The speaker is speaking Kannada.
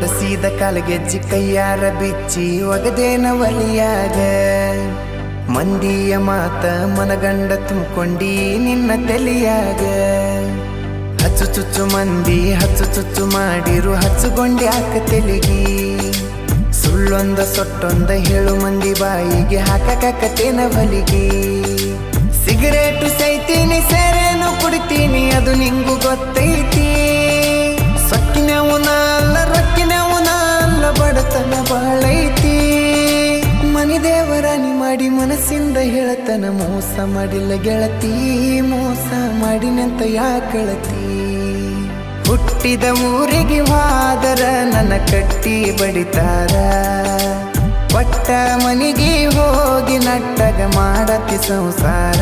ತೋರಿಸಿದ ಕಾಲಗೆಜ್ಜಿ ಕೈಯಾರ ಬಿಚ್ಚಿ ಒಗದೇನ ಒಲಿಯಾಗ ಮಂದಿಯ ಮಾತ ಮನಗಂಡ ತುಂಬ್ಕೊಂಡಿ ನಿನ್ನ ತಲಿಯಾಗ ಹಚ್ಚು ಚುಚ್ಚು ಮಂದಿ ಹಚ್ಚು ಚುಚ್ಚು ಮಾಡಿರು ಹಚ್ಚುಗೊಂಡಿ ಹಾಕ ತೆಲಿಗಿ ಸುಳ್ಳೊಂದ ಸೊಟ್ಟೊಂದ ಹೇಳು ಮಂದಿ ಬಾಯಿಗೆ ಹಾಕಕತ್ತೇನ ಬಲಿಗಿ ಸಿಗರೇಟು ಸೈತೀನಿ ಸೇರೇನು ಕುಡಿತೀನಿ ಅದು ನಿಂಗು ಗೊತ್ತೈತಿ ಸೊಕ್ಕಿನವನ ಅಲ್ಲ ರೊಕ್ಕಿನವನ ಅಲ್ಲ ಬಡತನ ಬಾಳೈತಿ ಮನಿ ದೇವರಾಣಿ ಮಾಡಿ ಮನಸ್ಸಿಂದ ಹೇಳತನ ಮೋಸ ಮಾಡಿಲ್ಲ ಗೆಳತಿ ಮೋಸ ಮಾಡಿನಂತ ಯಾಕಳತಿ ಹುಟ್ಟಿದ ಊರಿಗೆ ಹೋದರ ನನ್ನ ಕಟ್ಟಿ ಬಡಿತಾರ ಪಟ್ಟ ಮನಿಗೆ ಹೋಗಿ ನಟ್ಟಗ ಮಾಡತಿ ಸಂಸಾರ